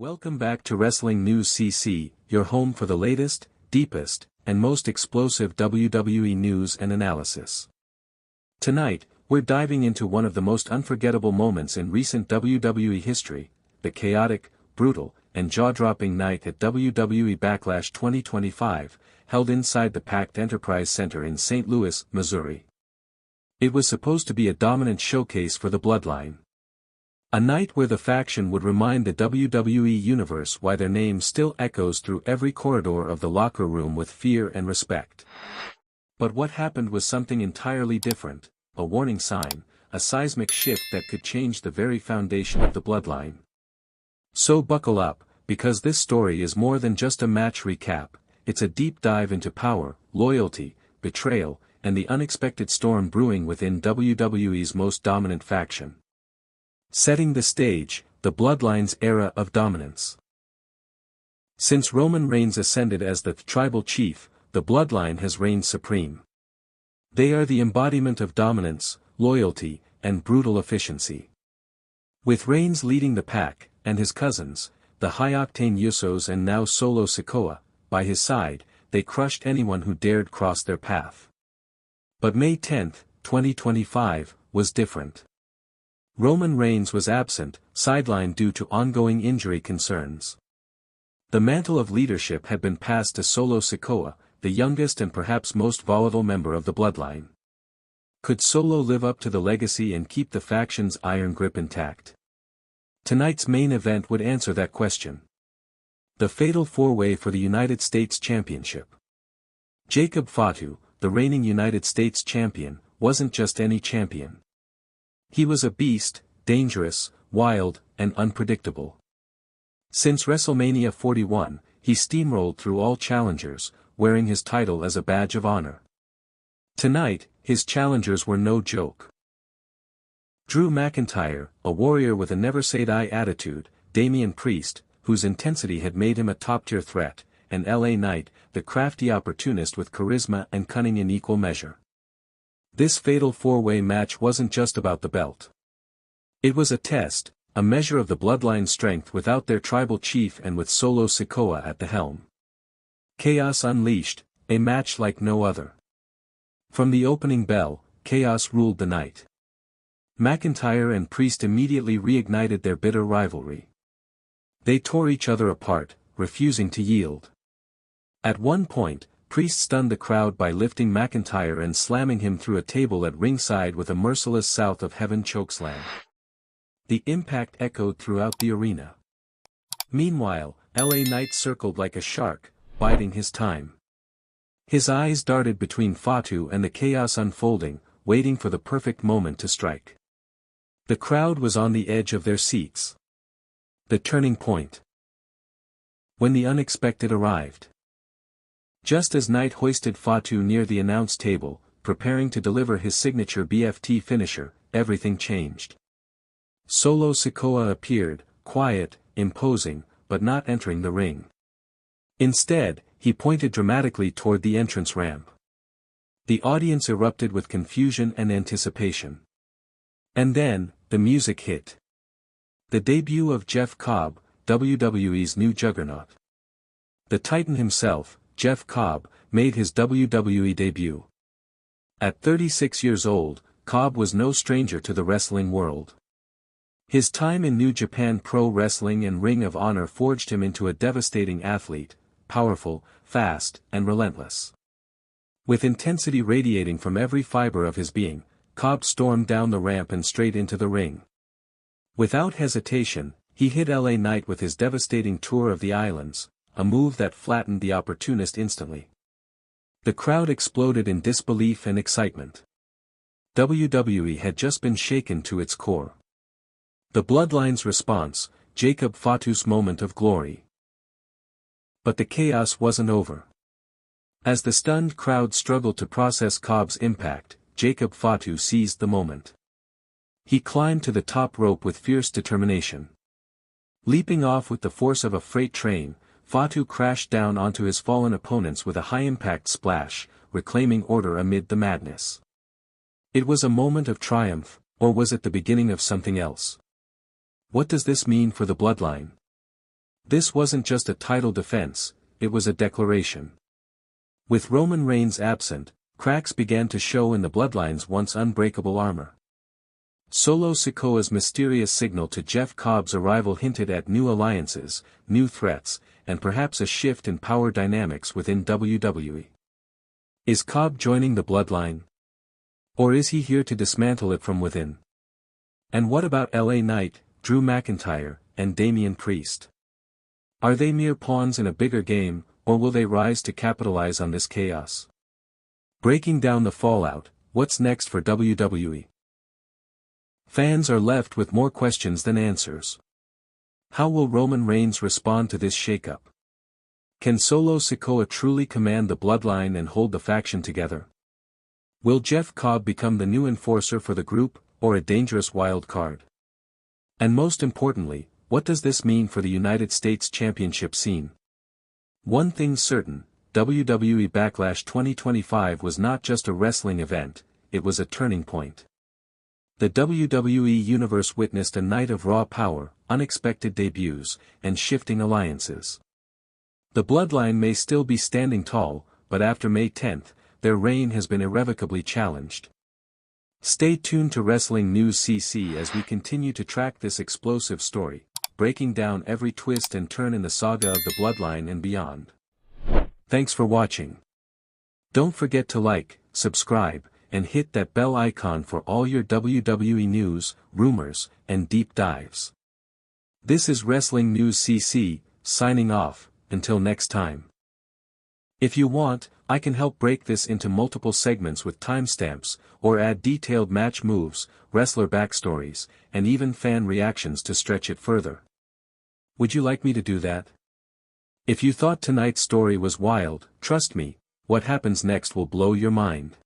Welcome back to Wrestling News CC, your home for the latest, deepest, and most explosive WWE news and analysis. Tonight, we're diving into one of the most unforgettable moments in recent WWE history, the chaotic, brutal, and jaw-dropping night at WWE Backlash 2025, held inside the packed Enterprise Center in St. Louis, Missouri. It was supposed to be a dominant showcase for the Bloodline. A night where the faction would remind the WWE Universe why their name still echoes through every corridor of the locker room with fear and respect. But what happened was something entirely different, a warning sign, a seismic shift that could change the very foundation of the Bloodline. So buckle up, because this story is more than just a match recap, it's a deep dive into power, loyalty, betrayal, and the unexpected storm brewing within WWE's most dominant faction. Setting the stage, the Bloodline's era of dominance. Since Roman Reigns ascended as the tribal chief, the Bloodline has reigned supreme. They are the embodiment of dominance, loyalty, and brutal efficiency. With Reigns leading the pack, and his cousins, the high-octane Usos and now Solo Sikoa, by his side, they crushed anyone who dared cross their path. But May 10, 2025, was different. Roman Reigns was absent, sidelined due to ongoing injury concerns. The mantle of leadership had been passed to Solo Sikoa, the youngest and perhaps most volatile member of the Bloodline. Could Solo live up to the legacy and keep the faction's iron grip intact? Tonight's main event would answer that question. The fatal four-way for the United States Championship. Jacob Fatu, the reigning United States champion, wasn't just any champion. He was a beast, dangerous, wild, and unpredictable. Since WrestleMania 41, he steamrolled through all challengers, wearing his title as a badge of honor. Tonight, his challengers were no joke. Drew McIntyre, a warrior with a never-say-die attitude, Damian Priest, whose intensity had made him a top-tier threat, and LA Knight, the crafty opportunist with charisma and cunning in equal measure. This fatal four-way match wasn't just about the belt. It was a test, a measure of the Bloodline's strength without their tribal chief and with Solo Sikoa at the helm. Chaos unleashed, a match like no other. From the opening bell, chaos ruled the night. McIntyre and Priest immediately reignited their bitter rivalry. They tore each other apart, refusing to yield. At one point, Priest stunned the crowd by lifting McIntyre and slamming him through a table at ringside with a merciless South of Heaven chokeslam. The impact echoed throughout the arena. Meanwhile, LA Knight circled like a shark, biding his time. His eyes darted between Fatu and the chaos unfolding, waiting for the perfect moment to strike. The crowd was on the edge of their seats. The turning point. When the unexpected arrived. Just as Knight hoisted Fatu near the announce table, preparing to deliver his signature BFT finisher, everything changed. Solo Sikoa appeared, quiet, imposing, but not entering the ring. Instead, he pointed dramatically toward the entrance ramp. The audience erupted with confusion and anticipation. And then, the music hit. The debut of Jeff Cobb, WWE's new juggernaut. The Titan himself, Jeff Cobb, made his WWE debut. At 36 years old, Cobb was no stranger to the wrestling world. His time in New Japan Pro Wrestling and Ring of Honor forged him into a devastating athlete, powerful, fast, and relentless. With intensity radiating from every fiber of his being, Cobb stormed down the ramp and straight into the ring. Without hesitation, he hit LA Knight with his devastating tour of the islands, a move that flattened the opportunist instantly. The crowd exploded in disbelief and excitement. WWE had just been shaken to its core. The Bloodline's response, Jacob Fatu's moment of glory. But the chaos wasn't over. As the stunned crowd struggled to process Cobb's impact, Jacob Fatu seized the moment. He climbed to the top rope with fierce determination. Leaping off with the force of a freight train, Fatu crashed down onto his fallen opponents with a high-impact splash, reclaiming order amid the madness. It was a moment of triumph, or was it the beginning of something else? What does this mean for the Bloodline? This wasn't just a title defense, it was a declaration. With Roman Reigns absent, cracks began to show in the Bloodline's once unbreakable armor. Solo Sikoa's mysterious signal to Jeff Cobb's arrival hinted at new alliances, new threats, and perhaps a shift in power dynamics within WWE. Is Cobb joining the Bloodline? Or is he here to dismantle it from within? And what about LA Knight, Drew McIntyre, and Damian Priest? Are they mere pawns in a bigger game, or will they rise to capitalize on this chaos? Breaking down the fallout, what's next for WWE? Fans are left with more questions than answers. How will Roman Reigns respond to this shakeup? Can Solo Sikoa truly command the Bloodline and hold the faction together? Will Jeff Cobb become the new enforcer for the group, or a dangerous wild card? And most importantly, what does this mean for the United States Championship scene? One thing's certain, WWE Backlash 2025 was not just a wrestling event, it was a turning point. The WWE Universe witnessed a night of raw power, unexpected debuts, and shifting alliances. The Bloodline may still be standing tall, but after May 10th, their reign has been irrevocably challenged. Stay tuned to Wrestling News CC as we continue to track this explosive story, breaking down every twist and turn in the saga of the Bloodline and beyond. Thanks for watching. Don't forget to like, subscribe, and hit that bell icon for all your WWE news, rumors, and deep dives. This is Wrestling News CC, signing off, until next time. If you want, I can help break this into multiple segments with timestamps, or add detailed match moves, wrestler backstories, and even fan reactions to stretch it further. Would you like me to do that? If you thought tonight's story was wild, trust me, what happens next will blow your mind.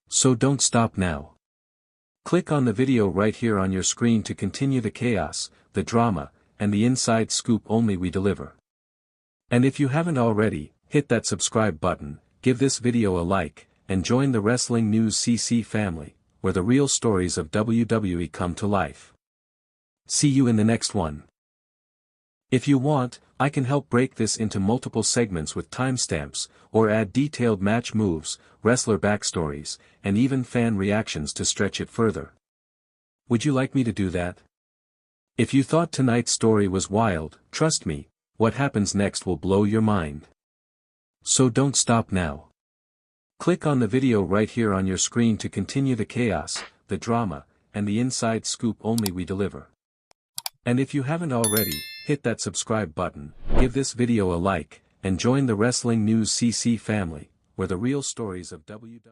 So don't stop now. Click on the video right here on your screen to continue the chaos, the drama, and the inside scoop only we deliver. And if you haven't already, hit that subscribe button, give this video a like, and join the Wrestling News CC family, where the real stories of WWE come to life. See you in the next one. If you want, I can help break this into multiple segments with timestamps, or add detailed match moves, wrestler backstories, and even fan reactions to stretch it further. Would you like me to do that? If you thought tonight's story was wild, trust me, what happens next will blow your mind. So don't stop now. Click on the video right here on your screen to continue the chaos, the drama, and the inside scoop only we deliver. And if you haven't already, hit that subscribe button, give this video a like, and join the Wrestling News CC family, where the real stories of WWE